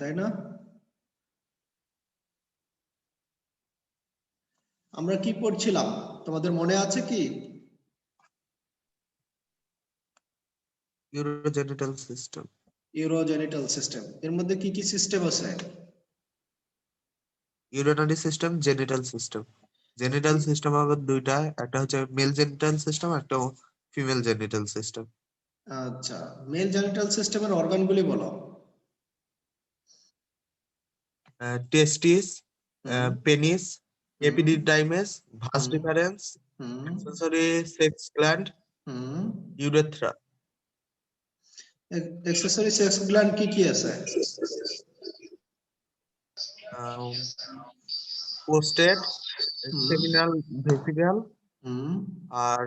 তাই না? আমরা কি পড়ছিলাম তোমাদের মনে আছে কি? Urogenital system. Urogenital system. এর মধ্যে কি কি সিস্টেম আছে? Urinary system, genital system. Genital system হবে দুইটা, একটা হচ্ছে মেল জেনিটাল সিস্টেম, একটা ফিমেল জেনিটাল সিস্টেম। আচ্ছা, মেল জেনিটাল সিস্টেমের অর্গানগুলি বলো। টেস্টিস, হুম পেনিস, হুম এপিডিডাইমাস, ভাস হুম ডিফারেন্স, হুম অ্যাক্সেসরি সেক্স গ্ল্যান্ড, হুম ইউরেথ্রা। অ্যাক্সেসরি সেক্স গ্ল্যান্ড কি কি আছে? প্রোস্টেট, হুম সেমিনাল ভেসিকল, হুম আর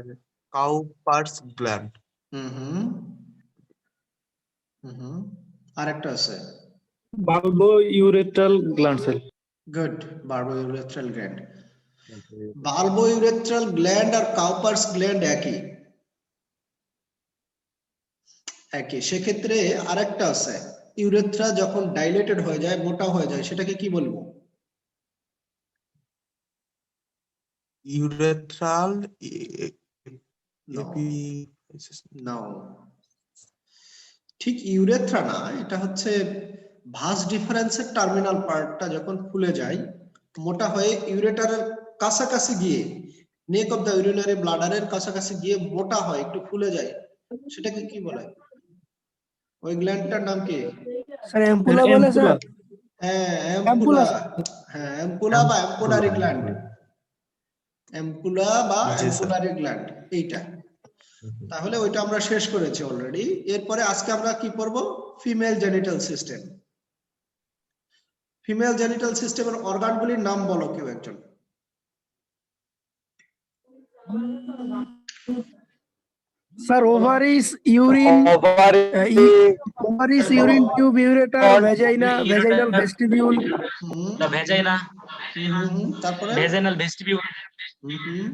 কাউপার্স গ্ল্যান্ড। হুম হুম হুম আরেকটা আছে। বাল্বোইউরেথ্রাল gland cell. Good, bulbourethral gland. Bulbourethral gland আর কাউপার্স গ্ল্যান্ড একই একই। সেক্ষেত্রে আরেকটা আছে, ইউরেথ্রা যখন ডাইলেটেড হয়ে যায়, মোটা হয়ে যায়, সেটাকে কি বলবো? ইউরেথ্রাল নো এপি নো, ঠিক ইউরেথ্রা না, এটা হচ্ছে ভাস ডিফারেন্সের টার্মিনাল পার্টটা যখন ফুলে যায়, মোটা হয়ে ইউরেটারের কাছাকাছি গিয়ে, নেক অফ দ্য ইউরিনারি ব্লাডারের কাছাকাছি গিয়ে মোটা হয়, একটু ফুলে যায়, সেটাকে কি বলে? ওই গ্ল্যান্ডটার নাম কি? স্যার অ্যাম্পুলা বলে স্যার। হ্যাঁ, অ্যাম্পুলা অ্যাম্পুলা। হ্যাঁ, অ্যাম্পুলা বা অ্যাম্পুলারি গ্ল্যান্ড। অ্যাম্পুলা বা জি স্যার। অ্যাম্পুলারি গ্ল্যান্ড, এইটা। তাহলে ওইটা আমরা শেষ করেছি অলরেডি। এরপরে আজকে আমরা কি করব? Female genital system. Female genital সিস্টেমের অর্গানগুলির নাম বলো কেউ একজন। Sir ovaries, urine, ovaries, urine tube, ureter, vagina, vaginal vestibule. Hmm The vagina, তারপরে vaginal vestibule, হুম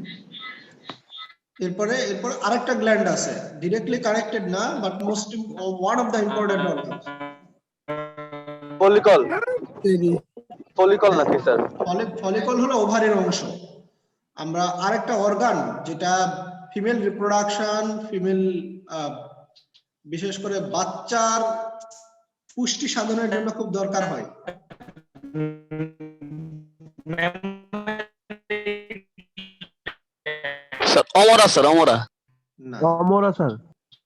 এরপরে এরপর আরেকটা গ্ল্যান্ড আছে, ডিরেক্টলি কানেক্টেড না, but most one of the important organ. Follicle. Follicle নাকি স্যার? ফলিকল হলো ওভারির অংশ। আমরা আরেকটা অর্গান যেটা ফিমেল রিপ্রোডাকশন, ফিমেল বিশেষ করে বাচ্চার পুষ্টি সাধনের জন্য খুব দরকার হয়। স্যার অমরা, স্যার অমরা। না, অমরা স্যার।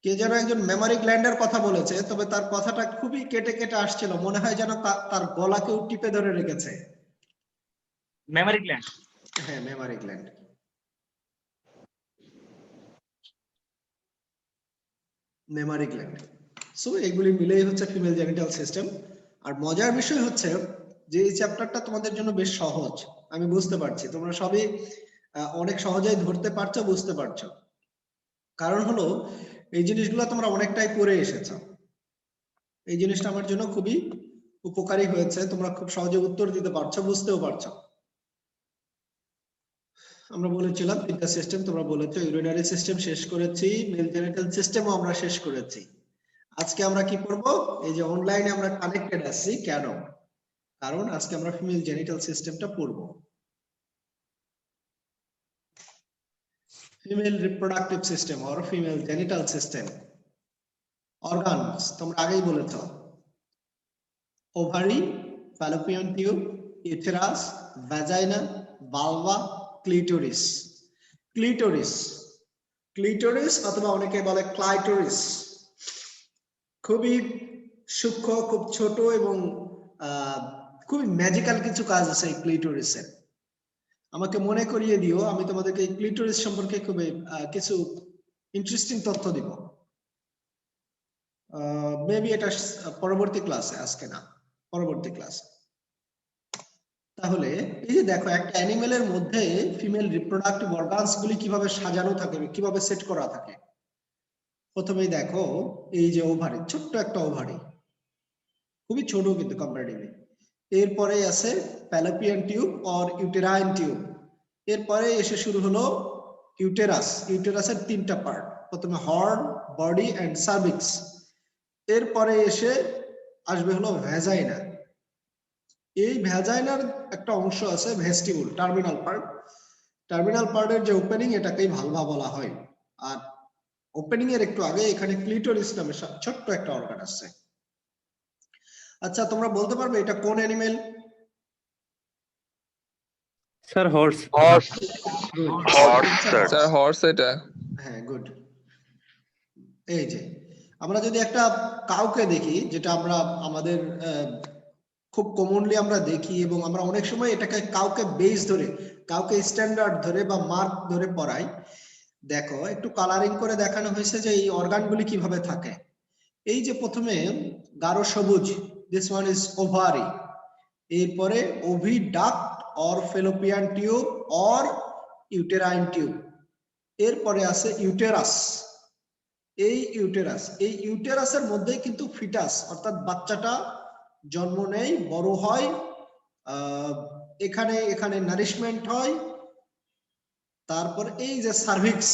কে যেন একজন মেমারি গ্ল্যান্ডের কথা বলেছে, তবে তার কথাটা খুবই কেটে কেটে আসছিল, মনে হয় যেন তার গলাকেও টিপে ধরে রেখেছে। mammary gland. হ্যাঁ, Memari gland, Memari gland. So এগুলি মিলেই হচ্ছে ফিমেল জেনিটাল সিস্টেম। আর মজার বিষয় হচ্ছে যে এই চ্যাপ্টারটা তোমাদের জন্য বেশ সহজ, আমি বুঝতে পারছি তোমরা সবই অনেক সহজেই ধরতে পারছো, বুঝতে পারছো। কারণ হলো এই জিনিসগুলো তোমরা অনেকটাই করে এসেছো। এই জিনিসটা আমার জন্য খুবই উপকারী হয়েছে, তোমরা খুব সহজে উত্তর দিতে পারছো, বুঝতেও পারছো। আমরা বলেছিলাম তিনটা সিস্টেম, তোমরা বলেছো ইউরিনারি সিস্টেম শেষ করেছি, মেল জেনিটাল সিস্টেমও আমরা শেষ করেছি। আজকে আমরা কি করব? এই যে অনলাইনে আমরা কানেক্টেড আছি কেন? কারণ আজকে আমরা ফিমেল জেনিটাল সিস্টেমটা পড়বো। Female reproductive system or female genital system. Organs তোমরা আগেই বলেছো, ovary, Fallopian tube, uterus, vagina, vulva, clitoris. Clitoris, clitoris অথবা অনেকে বলে ক্লাইটোরিস, খুবই সূক্ষ্ম, খুব ছোট এবং খুবই ম্যাজিক্যাল কিছু কাজ আছে এই ক্লিটোরিসের। আমাকে মনে করিয়ে দিও, আমি তোমাদেরকে এই ক্লিটোরিস সম্পর্কে খুবই কিছু ইন্টারেস্টিং তথ্য দিব। মেবি এটা পরবর্তী ক্লাসে, আজকে না, পরবর্তী ক্লাসে। তাহলে এই যে দেখো, একটা অ্যানিমেলের মধ্যে ফিমেল রিপ্রোডাক্টিভ অর্গানস গুলি কিভাবে সাজানো থাকে, কিভাবে সেট করা থাকে। প্রথমেই দেখো এই যে ওভারি, ছোট্ট একটা ওভারি, খুবই ছোট কিন্তু কম্পারেটিভলি। এরপরে আছে Fallopian tube or uterine tube. এরপরে এসে শুরু হলো ইউটেরাস। ইউটেরাসের তিনটা পার্ট, প্রথমে হর্ন, বডি এন্ড সার্ভিক্স। এরপরে এসে আসবে হলো ভ্যাজাইনা। এই ভ্যাজাইনার একটা অংশ আছে ভেস্টিবুল, টার্মিনাল পার্ট। টার্মিনাল পার্টের যে ওপেনিং এটাকেই ভালভা বলা হয়। আর ওপেনিং এর একটু আগে এখানে ক্লিটোরিস নামে ছোট্ট একটা অর্গান আছে। আচ্ছা, তোমরা বলতে পারবে এটা কোন animal? Sir horse. Sir horse এটা। হ্যাঁ, গুড। এই যে আমরা যদি একটা কাউকে দেখি, যেটা আমরা আমাদের খুব কমনলি আমরা দেখি এবং আমরা অনেক সময় এটাকে কাউকে বেস ধরে, কাউকে স্ট্যান্ডার্ড ধরে বা মার্ক ধরে পড়াই। দেখো একটু কালারিং করে দেখানো হয়েছে যে এই অর্গানগুলি কিভাবে থাকে। এই যে প্রথমে গাঢ় সবুজ, দিস ওয়ান ইজ ওভারি। এরপরে oviduct or fallopian tube or uterine tube. এরপরে আছে ইউটেরাস। এই ইউটেরাসের মধ্যে কিন্তু ফিটাস অর্থাৎ বাচ্চাটা জন্ম নেয়, বড় হয়, এখানে নারিশমেন্ট হয়। তারপর এই যে সার্ভিক্স,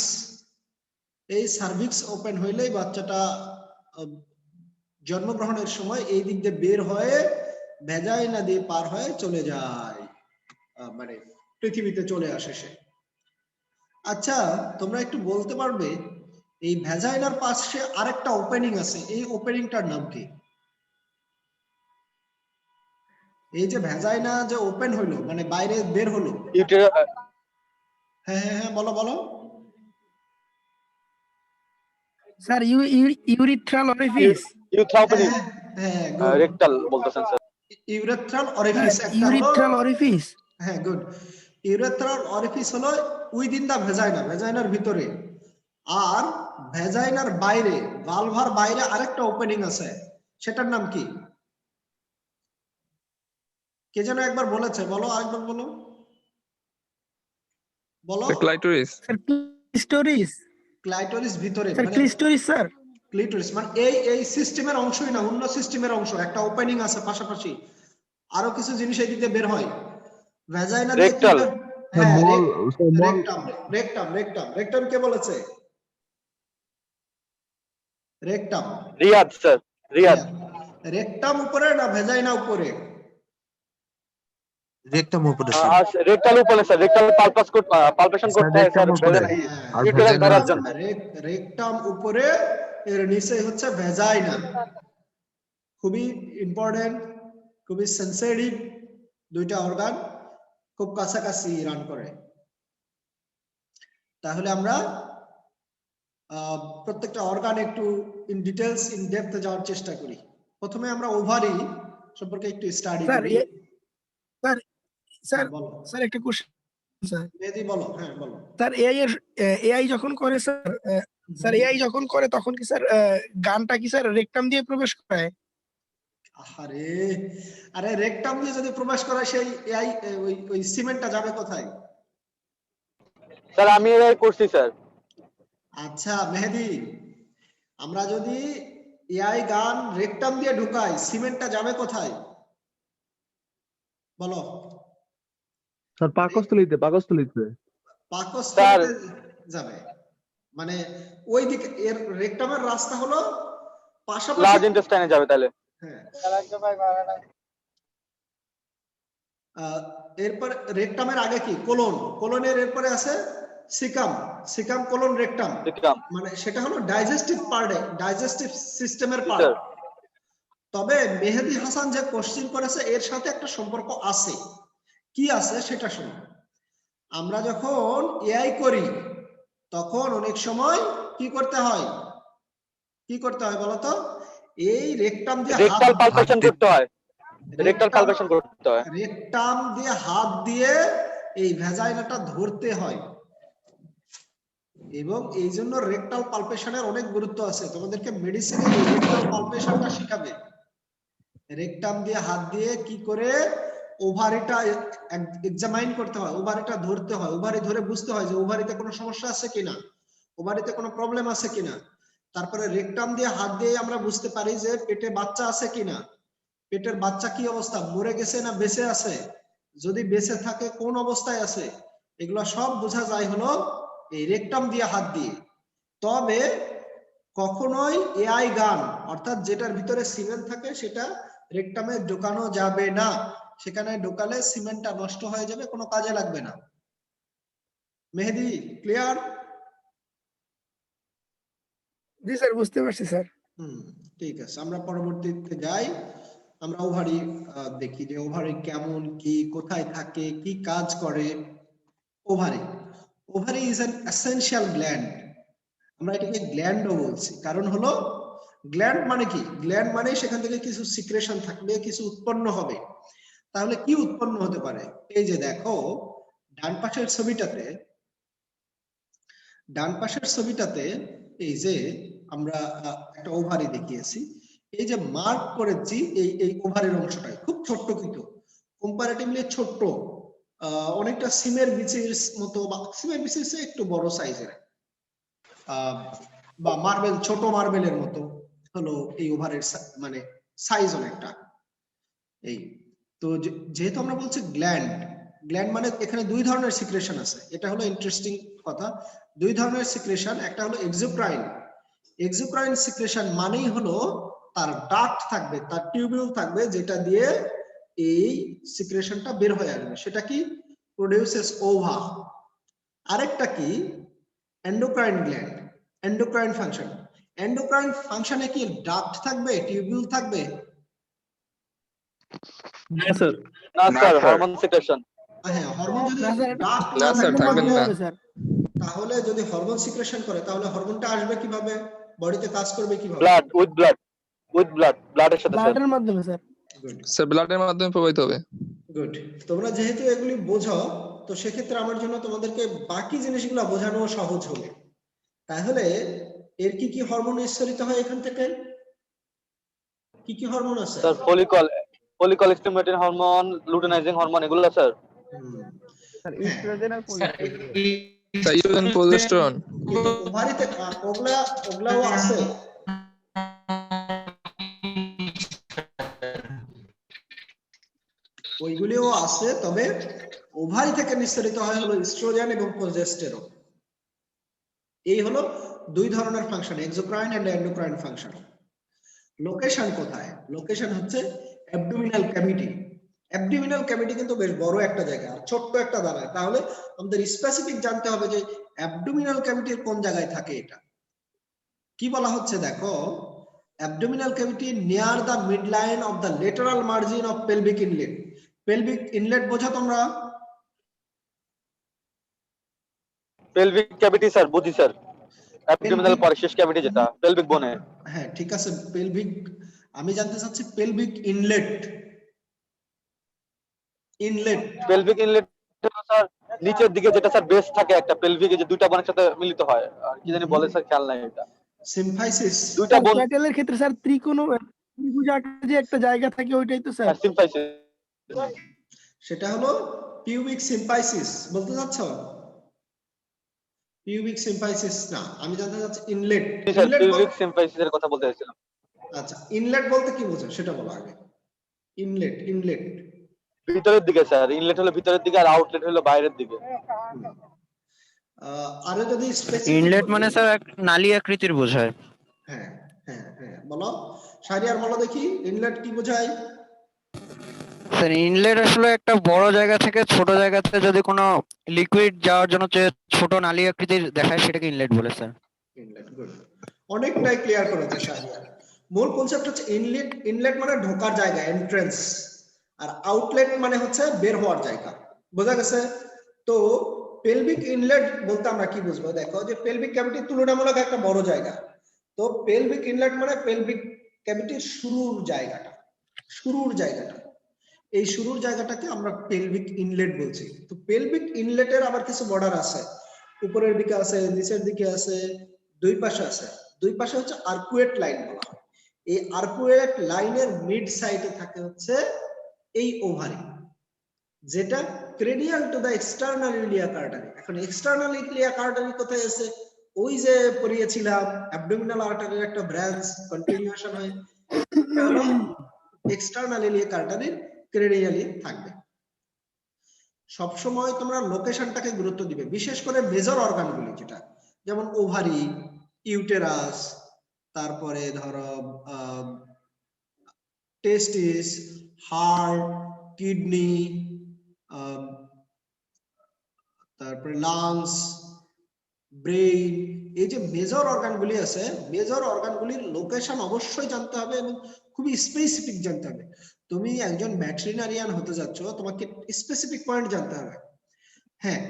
এই সার্ভিক্স ওপেন হইলেই বাচ্চাটা জন্মগ্রহণের সময় এই দিক দিয়ে বের হয়ে ভ্যাজাইনা দিয়ে পার হয়ে চলে যায়, মানে পৃথিবীতে চলে আসে সে। আচ্ছা, তোমরা একটু বলতে পারবে এই ভ্যাজাইনার পাশে আরেকটা ওপেনিং আছে, এই ওপেনিংটার নাম কি? এই যে ভ্যাজাইনা যে ওপেন হইলো মানে বাইরে বের হলো। হ্যাঁ হ্যাঁ হ্যাঁ, বলো বলো। Sir urethral orifice. হ্যাঁ, রেকটাল বলতেছেন স্যার। ইউরেথ্রাল অরিফিস একটা হলো। Urethral orifice. হ্যাঁ, গুড। ইউরেথ্রাল অরিফিস হলো উইদিন দা ভ্যাজাইনা, ভ্যাজাইনার ভিতরে। আর ভ্যাজাইনার বাইরে, ভালভার বাইরে আরেকটা ওপেনিং আছে, সেটার নাম কি? কে যেন একবার বলেছে, বলো, আরেকবার বলো বলো। ক্লাইটোরিস। Sir clitoris. ক্লাইটোরিস ভিতরে, স্যার মানে ক্লিটোরিস স্যার। ক্লিটোরিস মানে এই সিস্টেমের অংশই না, অন্য সিস্টেমের অংশ। একটা ওপেনিং আছে পাশাপাশি, আরো কিছু জিনিস এই দিকে বের হয়। ভ্যাজাইনা দিয়ে রেকটাল। হ্যাঁ, রেকটাম কে বলেছে? Rectum. Riyad sir, Riyad. Rectum উপরে না ভ্যাজাইনা উপরে? রেকটাম উপরে স্যার। রেকটাল উপরে স্যার, রেকটাল পালপেশন করতে হয় স্যার। আর ইউটেরাস ধরার জন্য। রেকটাম উপরে, এর নিচে হচ্ছে ভ্যাজাইনা। খুবই ইম্পর্টেন্ট, খুবই সেন্সিটিভ দুইটা অর্গান, খুব কাছাকাছি রান করে। তাহলে আমরা প্রত্যেকটা অর্গান একটু ইন ডিটেইলস, ইন ডেপথে যাওয়ার চেষ্টা করি। প্রথমে আমরা ওভারি সম্পর্কে একটু স্টাডি করি। স্যার বলো স্যার একটা কোশ্চেন স্যার। মেহেদী বলো। হ্যাঁ বলো। স্যার এআই যখন করে স্যার, স্যার এআই যখন করে তখন কি স্যার গানটা কি স্যার রেকটাম দিয়ে প্রবেশ করে? আরে রেকটাম দিয়ে যদি প্রবেশ করে সেই এআই ওই সিমেন্টটা যাবে কোথায়? স্যার আমি এআই করছি স্যার। আচ্ছা মেহেদী, আমরা যদি এআই গান রেকটাম দিয়ে ঢুকাই, সিমেন্টটা যাবে কোথায় বলো? স্যার পাকস্থলীতে পাকস্থলীতে যাবে, মানে ওই দিকে এর রেকটামের রাস্তা হলো পাশাপাশি, লার্জ ইন্টেস্টাইনে যাবে তাহলে। হ্যাঁ। এরপর রেকটামের আগে কি কোলন, কোলনের এরপরে আছে সিকাম কোলন রেকটাম, মানে সেটা হলো ডাইজেস্টিভ পার্টে, ডাইজেস্টিভ সিস্টেমের পার্ট। তবে মেহেদী হাসান যে কোশ্চেন করেছে এর সাথে একটা সম্পর্ক আছে। কি আছে সেটা শুনো। আমরা যখন এআই করি তখন অনেক সময় কি করতে হয় বলতো? এই রেকটাম দিয়ে রেকটাল পালপেশন করতে হয়। রেকটাম দিয়ে হাত দিয়ে এই ভ্যাজাইনাটা ধরতে হয়, এবং এই জন্য রেকটাল পালপেশনের অনেক গুরুত্ব আছে। তোমাদেরকে মেডিসিনে রেকটাল পালপেশনটা শেখাবে। রেকটাম দিয়ে হাত দিয়ে কি করে ওভারিটা এক্সামাইন করতে হয়, ওভারিটা ধরতে হয়, ওভারি ধরে বুঝতে হয় যে ওভারিতে কোনো সমস্যা আছে কিনা, ওভারিতে কোনো প্রবলেম আছে কিনা। তারপরে রেকটাম দিয়ে হাত দিয়ে আমরা বুঝতে পারি যে পেটে বাচ্চা আছে কিনা, পেটের বাচ্চা কি অবস্থা, মরে গেছে না বেঁচে আছে, যদি বেঁচে থাকে কোন অবস্থায় আছে, এগুলো সব বোঝা যায় হলো এই রেকটাম দিয়ে হাত দিয়ে। তবে কখনোই এআই গান অর্থাৎ যেটার ভিতরে সিমেন্ট থাকে সেটা রেকটামে ঢোকানো যাবে না। সেখানে ঢোকালে সিমেন্টটা নষ্ট হয়ে যাবে, কোনো কাজে লাগবে না। মেহেদি ক্লিয়ার? জি স্যার, বুঝতে পারছি স্যার। ঠিক আছে, আমরা পরবর্তীতে যাই। আমরা ওভারি দেখি যে ওভারি কেমন, কি কোথায় থাকে, কি কাজ করে। Ovary is an essential gland. আমরা এটাকে গ্ল্যান্ডও বলছি, কারণ হলো গ্ল্যান্ড মানে কি, গ্ল্যান্ড মানে সেখান থেকে কিছু সিক্রেশন থাকবে, কিছু উৎপন্ন হবে। তাহলে কি উৎপন্ন হতে পারে? এই যে দেখো ডান পাশের ছবিটাতে এই যে আমরা একটা ওভারি দেখিয়েছি। এই যে মার্ক করেছি এই ওভারের অংশটাই খুব ছোট্ট, কিন্তু কম্পারেটিভলি ছোট্ট, অনেকটা সিমের বিচির মতো, বা সিমের বিচির চেয়ে একটু বড় সাইজের, বা ছোট মার্বেলের মতো হলো এই ওভারের মানে সাইজ অনেকটা। এই তো যেহেতু আমরা বলছি গ্ল্যান্ড মানে এখানে দুই ধরনের সিক্রেশন আছে। এটা হলো ইন্টারেস্টিং কথা, দুই ধরনের সিক্রেশন। একটা হলো এক্সোক্রাইন সিক্রেশন মানেই হলো তার ডাক্ট থাকবে, তার টিউবিউল থাকবে, যেটা দিয়ে এই সিক্রেশনটা বের হয়ে আসবে, সেটা কি প্রোডিউসেস ওভা। আরেকটা কি এন্ডোক্রাইন গ্ল্যান্ড, এন্ডোক্রাইন ফাংশনে কি ডাক্ট থাকবে, টিউবিউল থাকবে? না স্যার। না স্যার, হরমোন সিক্রেশন। হ্যাঁ, হরমোন যদি না স্যার, ডাক্ট না স্যার, থাকবেন না। হবে স্যার। তাহলে যদি হরমোন সিক্রেশন করে, তাহলে হরমোনটা আসবে কিভাবে, বডিতে কাজ করবে কিভাবে? ব্লাডের সাথে স্যার। ব্লাডের মাধ্যমে স্যার। স্যার ব্লাডের মাধ্যমে প্রবাহিত হবে। গুড। তোমরা যেহেতু এগুলি বোঝো, তো সেক্ষেত্রে আমার জন্য তোমাদেরকে বাকি জিনিসগুলো বোঝানো সহজ হবে। তাহলে এর কি কি হরমোন নিঃসরিত হয় এখান থেকে? কি কি হরমোন আছে? Sir follicle stimulating hormone, luteinizing hormone, এগুলো স্যার। স্যার ইস্ট্রোজেন আর প্রোজেস্টেরন। Sir oestrogen, progesterone. কিন্তু ওভারিতে ওগুলাও আছে। ওইগুলিও আছে, তবে ওভারি থেকে নিঃসরিত হয় হলো ইস্ট্রোজেন এবং প্রোজেস্টেরন। এই হলো দুই ধরনের function, exocrine and endocrine function. Location কোথায়? লোকেশন হচ্ছে অ্যাবডোমিনাল ক্যাভিটি। অ্যাবডোমিনাল ক্যাভিটি কিন্তু বেশ বড় একটা জায়গা আর ছোট্ট একটা দাঁড়ায়। তাহলে আমাদের স্পেসিফিক জানতে হবে যে অ্যাবডোমিনাল ক্যাভিটির কোন জায়গায় থাকে। এটা কি বলা হচ্ছে দেখো, abdominal cavity near the midline of the lateral margin of pelvic inlet. Pelvic inlet বোঝো তোমরা? পেলভিক ক্যাভিটি স্যার, বুঝি স্যার। অ্যাবডোমিনাল পরে শেষ ক্যাভিটি যেটা পেলভিক বোনে। হ্যাঁ ঠিক আছে, পেলভিক, আমি জানতে চাচ্ছি pelvic inlet. Pelvic inlet sir নিচের দিকে যেটা স্যার বেস থাকে একটা পেলভিকে, যে দুইটা বোনের সাথে মিলিত হয়, আর কি জানি বলে স্যার, খেয়াল নাই এটা। সিম্ফাইসিস। দুইটা বোন। ক্যাটেলের ক্ষেত্রে স্যার ত্রিভুজাকার যে একটা জায়গা থাকে, ওইটাই তো স্যার সিম্ফাইসিস। সেটা হলো পিউবিক সিম্ফাইসিস বলতে চাচ্ছ? পিউবিক সিম্ফাইসিস না, আমি জানতে চাচ্ছি ইনলেট। পিউবিক সিম্ফাইসিসের কথা বলতে চাইছিলাম। আচ্ছা, ইনলেট বলতে কি বোঝো সেটা বলো আগে। ইনলেট ভিতরের দিকে স্যার, ইনলেট হলো ভিতরের দিকে আর আউটলেট হলো বাইরের দিকে। আরো যদি স্পেসিফিক, ইনলেট মানে স্যার এক নালী আকৃতির বোঝায়। হ্যাঁ হ্যাঁ হ্যাঁ, বলো শাহরিয়ার, বলো দেখি ইনলেট কি বোঝায়? স্যার ইনলেট আসলে একটা বড় জায়গা থেকে ছোট জায়গাতে যদি কোনো লিকুইড যাওয়ার জন্য যে ছোট নালী আকৃতির দেখায়, সেটাকে ইনলেট বলে স্যার। ইনলেট, গুড, অনেকটাই ক্লিয়ার করেছে শাহরিয়ার। মূল কনসেপ্ট হচ্ছে ইনলেট মানে ঢোকার জায়গা, এন্ট্রান্স, আর আউটলেট মানে হচ্ছে বের হওয়ার জায়গা। বোঝা গেছে? তো পেলভিক ইনলেট বলতে আমরা কি বুঝবো? দেখো যে পেলভিক ক্যাভিটি তুলনামূলক একটা বড় জায়গা, তো পেলভিক ইনলেট মানে পেলভিক ক্যাভিটির শুরুর জায়গাটা, এই শুরুর জায়গাটাকে আমরা পেলভিক ইনলেট বলছি। তো পেলভিক ইনলেটের আবার কিছু বর্ডার আছে, উপরের দিকে আছে, নিচের দিকে আছে, দুই পাশে আছে। দুই পাশে হচ্ছে আর্কুয়েট লাইন বলা হয়। এই আর্কুয়েট লাইনের মিড সাইডে থাকে হচ্ছে এই ওভারি, যেটা cranial to the external iliac artery. এখন এক্সটার্নাল ইলিয়াক আর্টারি কোথায় আছে? ওই যে পড়িয়েছিলাম অ্যাবডোমিনাল আর্টারির একটা ব্রাঞ্চ কন্টিনিউয়েশন হয়, এক্সটার্নাল ইলিয়াক আর্টারির ক্রেনিয়ালি থাকবে। সবসময় তোমরা লোকেশনটাকে গুরুত্ব দিবে, বিশেষ করে মেজর অর্গানগুলি, যেটা যেমন ওভারি, ইউটেরাস, তারপরে ধরো টেস্টিস, হার্ট, কিডনি, তারপরে লাংস, ব্রেইন, এই যে মেজর অর্গানগুলি আছে, মেজর অর্গানগুলির লোকেশন অবশ্যই জানতে হবে এবং খুবই স্পেসিফিক জানতে হবে। তুমি একজন ভেটেরিনারিয়ান হতে যাচ্ছ, তোমাকে স্পেসিফিক পয়েন্ট জানতে হবে। হ্যাঁ,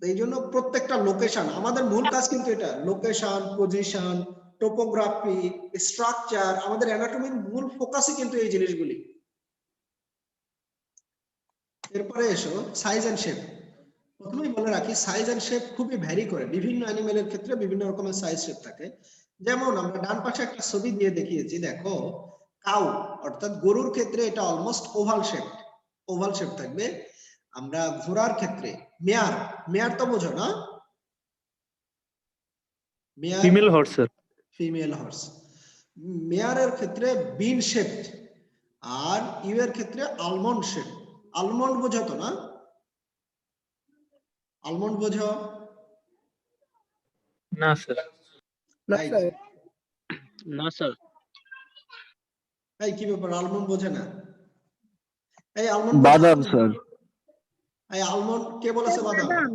এই জন্য প্রত্যেকটা লোকেশন, আমাদের মূল কাজ কিন্তু এটা, লোকেশন, পজিশন, টোপোগ্রাফি, স্ট্রাকচার, আমাদের অ্যানাটমির মূল ফোকাসই কিন্তু এই জিনিসগুলি। এরপরে এসো সাইজ এন্ড শেপ। প্রথমেই বলে রাখি, সাইজ এন্ড শেপ খুবই ভ্যারি করে, বিভিন্ন অ্যানিমেলের ক্ষেত্রে বিভিন্ন রকমের সাইজ শেপ থাকে। যেমন আমরা ডান পাশে একটা ছবি দিয়ে দেখিয়েছি, দেখো কাউ অর্থাৎ গরুর ক্ষেত্রে এটা অলমোস্ট ওভাল শেপ থাকবে। আমরা ঘোড়ার ক্ষেত্রে মেয়ার, মেয়ার তো বোঝো না? Mare female horse sir. Female horse. মেয়ারের ক্ষেত্রে বিন শেপড, আর ইউ এর ক্ষেত্রে আলমন্ড শেপ। আলমন্ড বোঝো তো না? আলমন্ড বোঝো? না স্যার। না এই, স্যার, না স্যার। এই কি ব্যাপার, আলমন্ড বোঝে না? এই আলমন্ড বাদাম স্যার। এই আলমন্ড কে বলেছে বাদাম? বাদাম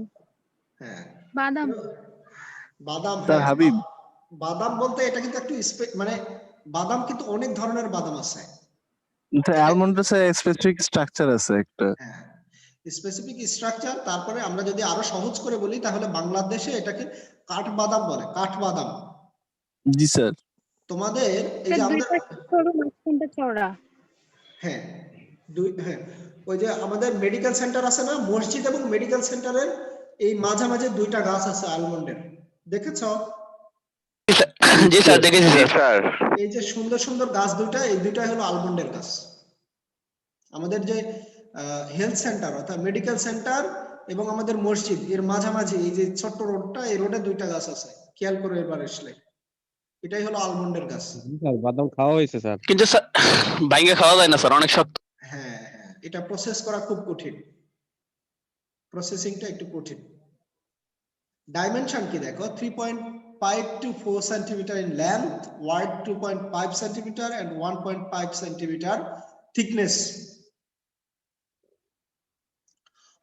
হ্যাঁ, বাদাম বাদাম। স্যার হ্যাঁ, হাবিব। বাদাম বলতে এটা কিন্তু একটু মানে বাদাম কিন্তু অনেক ধরনের বাদাম আছে। অ্যালমন্ডের স্পেসিফিক স্ট্রাকচার আছে একটা। হ্যাঁ, স্পেসিফিক স্ট্রাকচার। তারপরে আমরা যদি আরো সহজ করে বলি তাহলে বাংলাদেশে এটাকে কাঠবাদাম বলে, কাঠবাদাম। জি স্যার। তোমাদের এই যে আমাদের, মাঝখানটা চওড়া। হ্যাঁ হ্যাঁ, ওই যে আমাদের মেডিকেল সেন্টার আছে না, মসজিদ এবং মেডিকেল সেন্টারের এই মাঝামাঝি দুইটা গাছ আছে আলমন্ডের, দেখেছো? জি স্যার, দেখেছি স্যার। এই যে সুন্দর সুন্দর গাছ দুইটা, এই দুইটাই হলো আলমন্ডের গাছ। আমাদের যে হেলথ সেন্টার অর্থাৎ মেডিকেল সেন্টার এবং আমাদের মসজিদ এর মাঝামাঝি এই যে ছোট্ট রোডটা, এই রোডে দুইটা গাছ আছে, খেয়াল করে এবার আসলে এটাই হলো আলমন্ডের গাছ। বাদাম খাওয়া হয়েছে স্যার। কিন্তু স্যার বাইকে খাওয়া যায় না স্যার, অনেক শক্ত। হ্যাঁ হ্যাঁ, এটা প্রসেস করা খুব কঠিন, প্রসেসিংটা একটু কঠিন। ডাইমেনশন কি দেখো, 3.5 to 4 centimeter in length, wide 2.5 centimeter and 1.5 centimeter thickness.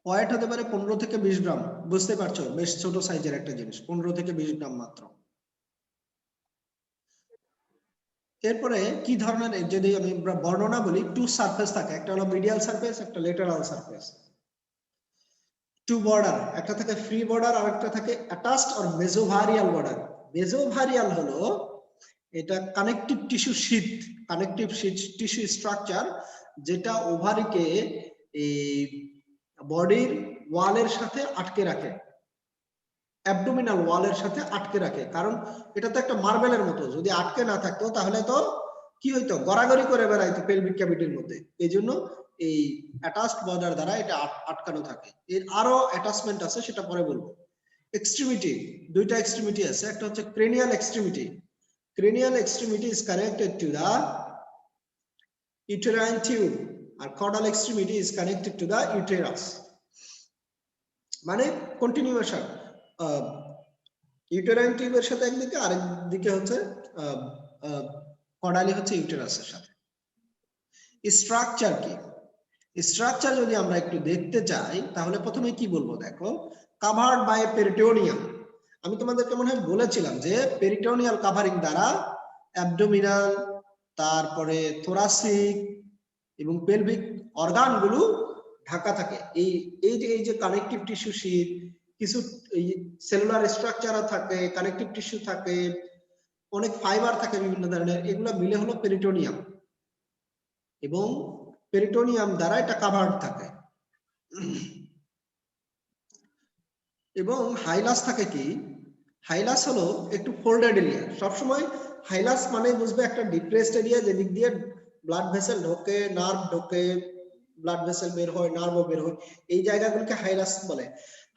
Wait হতে পারে 15 থেকে 20 গ্রাম, বুঝতে পারছো? বেশ ছোট সাইজের একটা জিনিস, 15 থেকে 20 গ্রাম মাত্র। এরপরে কি ধরনের, যদি আমি বর্ণনা বলি, টু সারফেস থাকে, একটা হলো মিডিয়াল সারফেস, একটা লেটারাল সারফেস। টু বর্ডার, একটা থাকে ফ্রি বর্ডার আর একটা থাকে অ্যাটাচড অর মেসোভারিয়াল বর্ডার। মেসোভারিয়াল হলো এটা connective tissue sheet, connective tissue structure, যেটা ওভারিকে এই বডির ওয়ালের সাথে আটকে রাখে, অ্যাবডোমিনাল ওয়ালের সাথে আটকে রাখে। কারণ এটা তো একটা মার্বেলের মতো, যদি আটকে না থাকতো তাহলে তো কি হইতো, গড়াগড়ি করে বেড়াইতো পেলভিক ক্যাভিটির মধ্যে। এই জন্য এই অ্যাটাচড বর্ডার দ্বারা এটা আটকানো থাকে। এর আরো অ্যাটাচমেন্ট আছে, সেটা পরে বলবো। এক্সট্রিমিটি, দুইটা এক্সট্রিমিটি আছে, একটা হচ্ছে cranial extremity. Cranial extremity is connected to the uterine tube, আর caudal extremity is connected to the uterus. মানে কন্টিনিউয়েশন, ইউটেরাইন টিউবের সাথে একদিকে, আরেক দিকে হচ্ছে কর্ডালি হচ্ছে ইউটেরাসের সাথে। স্ট্রাকচার কি, স্ট্রাকচার যদি আমরা একটু দেখতে চাই তাহলে প্রথমে কি বলবো, দেখো কাভার্ড বাই পেরিটোনিয়াম। আমি তোমাদেরকে মনে হয় বলেছিলাম যে পেরিটোনিয়াল কাভারিং দ্বারা অ্যাবডোমিনাল, তারপরে থোরাসিক এবং পেলভিক অর্গানগুলো ঢাকা থাকে। এই যে কানেকটিভ টিস্যু শীট, কিছু সেলুলার স্ট্রাকচার থাকে, কানেকটিভ টিস্যু থাকে, অনেক ফাইবার থাকে বিভিন্ন ধরনের, এগুলো মিলে হলো পেরিটোনিয়াম, এবং পেরিটোনিয়াম দ্বারা এটা কাভার্ড থাকে। এবং হাইলাস থাকে কি, হাইলাস হলো একটু ফোল্ডেড এরিয়া। সবসময় হাইলাস মানে বুঝবে একটা ডিপ্রেসড এরিয়া, যেদিক দিয়ে ব্লাড ভেসেল ঢোকে, নার্ভ ঢোকে, ব্লাড ভেসেল বের হয়, নার্ভও বের হয়, এই জায়গাগুলোকে হাইলাস বলে।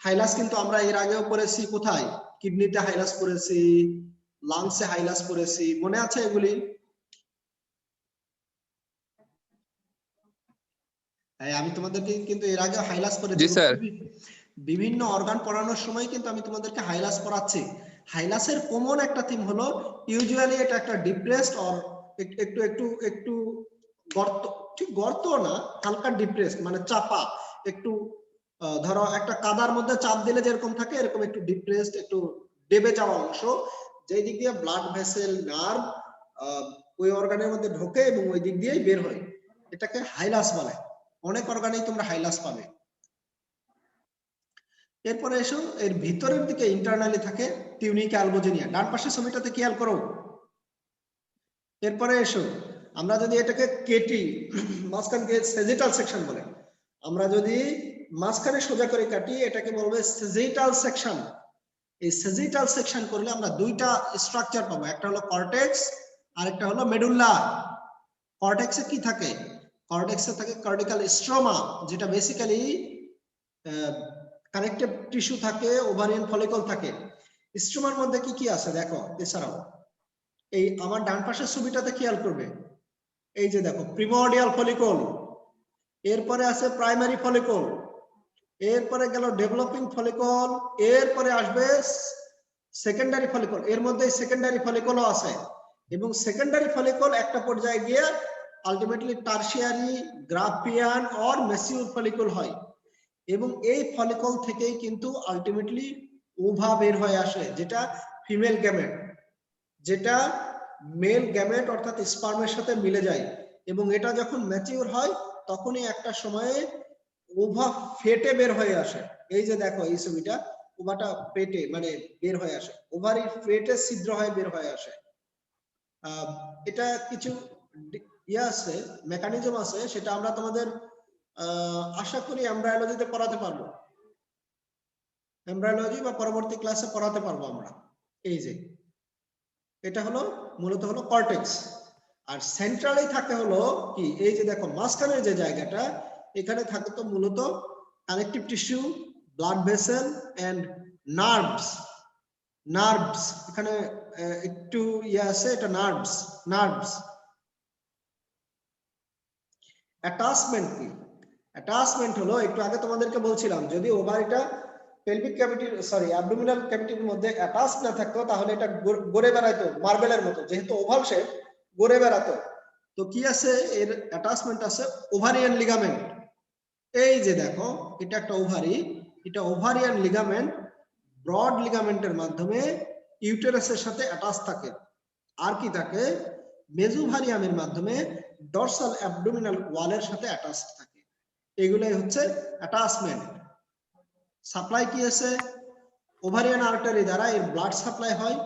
হাইলাস কিন্তু আমরা এর আগেও পড়েছি, কোথায়? কিডনিতে হাইলাস পড়েছি, লাংসে হাইলাস পড়েছি, মনে আছে এগুলি? আমি তোমাদেরকে কিন্তু এর আগে হাইলাস পড়েছি। জি স্যার। বিভিন্ন অর্গান পড়ানোর সময় কিন্তু আমি তোমাদেরকে হাইলাস পড়াচ্ছি। হাইলাসের কমন একটা থিম হলো ইউজুয়ালি এটা একটা ডিপ্রেসড অর একটু একটু একটু গর্ত, ঠিক গর্ত না, হালকা ডিপ্রেস মানে চাপা, একটু ধরো একটা কাদার মধ্যে চাপ দিলে যেরকম থাকে এরকম একটু ডিপ্রেসড, একটু ডেবে যাওয়া অংশ, যেই দিক দিয়ে ব্লাড ভেসেল নার্ভ ওই অর্গানের মধ্যে ঢোকে এবং ওই দিক দিয়েই বের হয়, এটাকে হাইলাস বলে। অনেক অর্গানেই তোমরা হাইলাস পাবে। এরপরে এসো, এর ভিতরের দিকে ইন্টারনালি থাকে টিউনিকা অ্যালবুজিনিয়া, ডান পাশের ছবিটাতে খেয়াল করো। এরপরে এসো, আমরা যদি এটাকে কেটি মাঝখানকে সেজিটাল সেকশন বলে, আমরা যদি মাঝখানে সোজা করে কাটি এটাকে বলবে সেজিটাল সেকশন। এই সেজিটাল সেকশন করলে আমরা দুইটা স্ট্রাকচার পাবো, একটা হলো কর্টেক্স আর একটা হলো মেডুল্লা। কর্টেক্সে কি থাকে? কর্টেক্সে থাকে কর্টিক্যাল স্ট্রোমা, যেটা বেসিক্যালি কানেক্টিভ টিস্যু থাকে, ওভারিয়ান ফলিকল থাকে। স্ট্রোমার মধ্যে কি কি আছে দেখো, এছাড়াও এই আমার ডান পাশের ছবিটাতে খেয়াল করবে, এই যে দেখো প্রিমোর্ডিয়াল ফলিকল, এরপরে আছে প্রাইমারি ফলিকল, এরপরে গেল ডেভেলপিং ফলিকল, এরপরে আসবে সেকেন্ডারি ফলিকল। এর মধ্যে সেকেন্ডারি ফলিকলও আছে, এবং সেকেন্ডারি ফলিকল একটা পর্যায়ে গিয়ে ultimately tertiary, Graafian or mature follicle হয়, এবং এই ফলিকল থেকেই কিন্তু আলটিমেটলি ওভা বের হয়ে আসে, যেটা ফিমেল গ্যামেট, যেটা মেল গ্যামেট অর্থাৎ স্পার্মের সাথে মিলে যায়, এবং এটা যখন ম্যাচিউর হয় তখনই একটা সময়ে ওভা ফেটে বের হয়ে আসে। এই যে দেখো এই ছবিটা, ওভাটা পেটে মানে বের হয়ে আসে, ওভারি ফেটে ছিদ্র হয়ে বের হয়ে আসে। এটা কিছু ইয়ে আছে, মেকানিজম আছে, সেটা আমরা তোমাদের আশা করি এমব্রায়োলজিতে পড়াতে পারবো, এমব্রায়োলজি বা পরবর্তী ক্লাসে পড়াতে পারবো আমরা। এই যে এটা হলো মূলত হলো কর্টেক্স, আর সেন্ট্রালি থাকে হলো কি, এই যে দেখো মাঝখানের যে জায়গাটা, এখানে থাকে তো মূলত connective tissue, blood vessel and nerves. Nerves এখানে একটু ইয়ে আছে, এটা নার্ভস। নার্ভস অ্যাটাচমেন্ট কি? অ্যাটাচমেন্ট হলো, একটু আগে তোমাদেরকে বলছিলাম, যদি ওভারিটা পেলভিক ক্যাভিটি সরি অ্যাবডোমিনাল ক্যাভিটির মধ্যে অ্যাটাচ না থাকতো তাহলে এটা গড়ে বেড়াইতো মার্বেলের মতো, যেহেতু ওভাল শেপ গড়ে বেড়াতো। তো কি আছে এর অ্যাটাচমেন্ট আছে ওভারিয়ান লিগামেন্ট। এই যে দেখো এটা একটা ওভারি, এটা ওভারিয়ান লিগামেন্ট ব্রড লিগামেন্টের মাধ্যমে ইউটেরাসের সাথে অ্যাটাচ থাকে। আর কি থাকে? মেজোভারিয়ামের মাধ্যমে ডরসাল অ্যাবডোমিনাল ওয়ালের সাথে অ্যাটাচ থাকে। এগুলাই হচ্ছে অ্যাটাচমেন্ট। সাপ্লাই কি আছে? ওভারিয়ান আর্টারি দ্বারা এর ব্লাড সাপ্লাই হয়,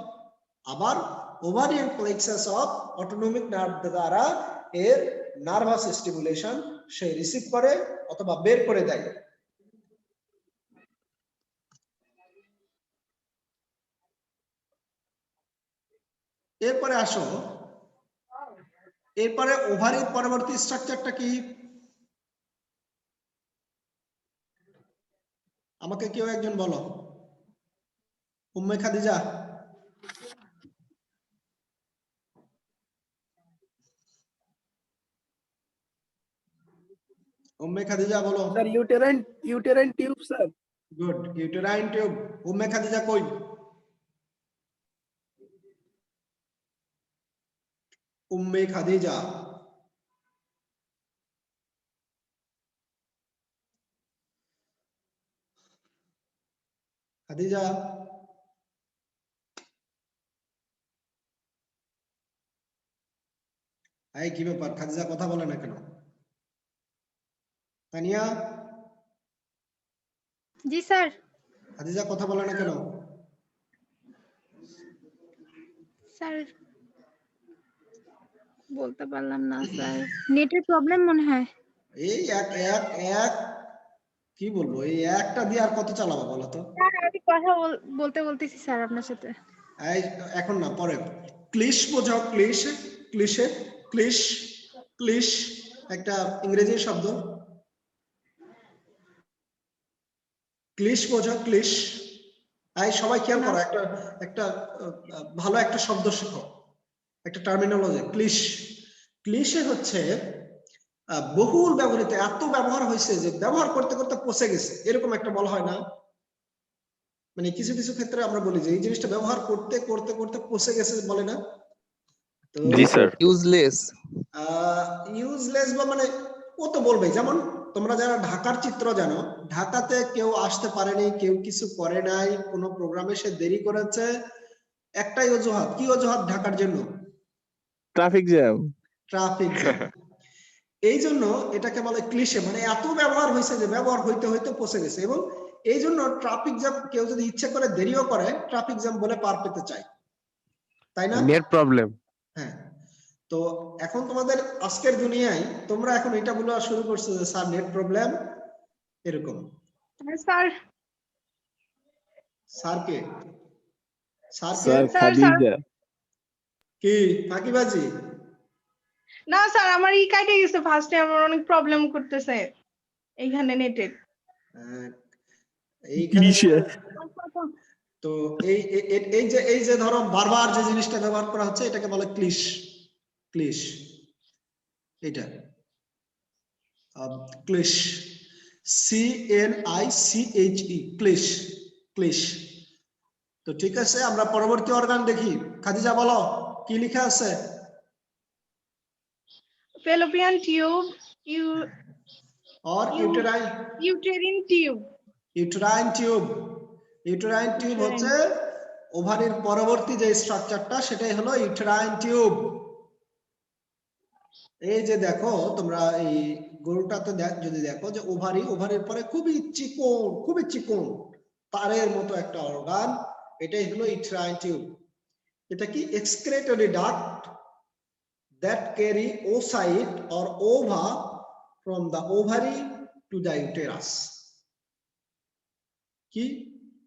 আবার ovarian plexus of autonomic nerve দ্বারা এর নার্ভাস স্টিমুলেশন সে রিসিভ করে অথবা বের করে দেয়। এরপরে আসো, এরপরে ওভারির পরবর্তী স্ট্রাকচারটা কি? আমাকে কেউ একজন বলো। উম্মে খাদিজা, উম্মে খাদিজা বলো। Sir uterine tube sir. Good, uterine tube. Umme Khadija কই? উম্মে খাদিজা, খাদিজা এই কি ব্যাপার, খাদিজা কথা বলে না কেন? তানিয়া, জি স্যার। খাদিজা কথা বলে না কেন? স্যার বলতে পারলাম না স্যার, নেটের প্রবলেম মনে হয়। এই এক এক এক কি বলবো, এই একটা দিয়ে আর কত চালাবো বলো তো? স্যার আমি কথা বলতে বলতেছি স্যার আপনার সাথে। এই এখন না, পরে। ক্লিশ বোঝাও, ক্লিশ, ক্লিশে, ক্লিশ, ক্লিশ একটা ইংরেজি শব্দ। ক্লিশ বোঝাও, ক্লিশ। এই সবাই খেয়াল করো, একটা একটা ভালো একটা শব্দ শেখো, একটা টার্মিনোলজি। ক্লিশ, ক্লিশে হচ্ছে বহুল ব্যবহৃত, এত ব্যবহার হয়েছে যে ব্যবহার করতে করতে পচে গেছে, এরকম একটা বলা হয় না? মানে কিছু কিছু ক্ষেত্রে আমরা বলি যে এই জিনিসটা ব্যবহার করতে করতে করতে পচে গেছে, বলে না? তো জি স্যার ইউজলেস। ইউজলেস বা মানে ও তো বলবে, যেমন তোমরা যারা ঢাকার চিত্র জানো, ঢাকাতে কেউ আসতে পারেনি, কেউ কিছু করে নাই, কোনো প্রোগ্রামে সে দেরি করেছে, একটাই অজুহাত। কি অজুহাত ঢাকার জন্য? Traffic jam. Traffic jam. এই জন্য এটাকে বলে ক্লিশে, মানে এত ব্যবহার হয়েছে যে ব্যবহার হইতে হইতে পৌঁছে গেছে। এবং এই জন্য ট্রাফিক জ্যাম কেউ যদি ইচ্ছে করে দেরিও করে, ট্রাফিক জ্যাম বলে পার পেতে চায়, তাই না? Net problem. হ্যাঁ। তো এখন তোমাদের আজকের দুনিয়ায় তোমরা এখন এটা বলা শুরু করছো যে স্যার নেট প্রবলেম, এরকম। স্যার স্যার কে? স্যার কে? স্যার খাদিজা। কি ফাঁকিবাজি? না স্যার, আমার ই কাটে গেছে ফার্স্টে, আমার অনেক প্রবলেম করতেছে এইখানে নেটের। এইখানে কিসে? তো এই যে ধরো বারবার যে জিনিসটা ব্যবহার করা হচ্ছে এটাকে বলে ক্লিশ। ক্লিশ এটা ক্লিশ, CNICHE, ক্লিশ, ক্লিশ। তো ঠিক আছে, আমরা পরবর্তী অর্গান দেখি। খাদিজা বলো কি লেখা আছে? ফেলোপিয়ান টিউব, আর uterine, uterine tube. Uterine tube. Uterine tube হচ্ছে ওভারির পরবর্তী যে স্ট্রাকচারটা, সেটাই হলো ইউটেরাইন টিউব। এই যে দেখো তোমরা এই গরুটাতে যদি দেখো যে ওভারি, ওভারির পরে খুবই চিকন তারের মতো একটা অর্গান, এটাই হলো ইউটেরাইন টিউব। এটা কি এক্সক্রেটরি duct that carry oocyte or ova from the ovary to the uterus. কি?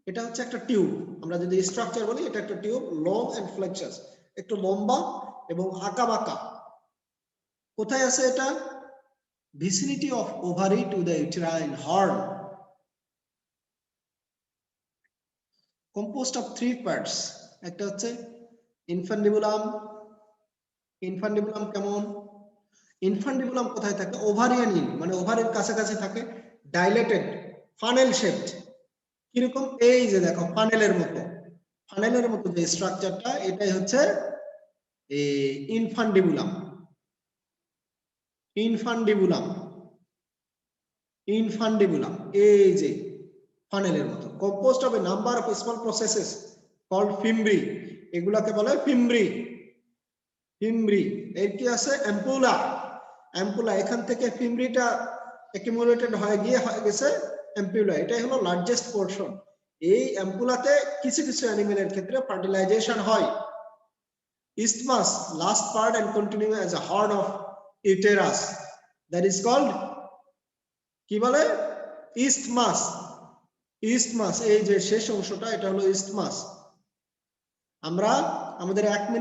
এটা হচ্ছে একটা টিউব। আমরা যদি স্ট্রাকচার বলি, এটা একটা টিউব, লং এন্ড ফ্লেক্সাস, একটু লম্বা এবং আঁকাবাঁকা। কোথায় আছে এটা? vicinity of ovary to the uterine horn. composed of 3 parts. একটা হচ্ছে ইনফান্ডিবুলাম। ইনফান্ডিবুলাম কেমন? ইনফান্ডিবুলাম কোথায় থাকে? ওভারিয়ান ইন, মানে ওভারির কাছাকাছি থাকে, ডাইলেটেড, ফানেল শেপড। কিরকম? এই যে দেখো ফানেলের মতো, ফানেলের মতো যে স্ট্রাকচারটা, এটাই হচ্ছে ইনফান্ডিবুলাম। ইনফান্ডিবুলাম, ইনফান্ডিবুলাম, এই যে ফানেলের মতো। Composed of a number of small processes called fimbriae. এগুলাকে বলে ফিমব্রি। ফিমব্রি। এর কি আছে? অ্যাম্পুলা। অ্যাম্পুলা, এখান থেকে ফিমব্রিটা অ্যাকুমুলেটেড হয়ে গেছে অ্যাম্পুলা। এটাই হলো লার্জেস্ট পোরশন। এই অ্যাম্পুলাতে কিছু কিছু অ্যানিমেলের ক্ষেত্রে ফার্টিলাইজেশন হয়। isthmus, last part and continue as a horn of uterus, that is called কি বলে? isthmus. isthmus, এই যে শেষ অংশটা, এটা হলো isthmus। আমরা আমাদের 1 মিনিট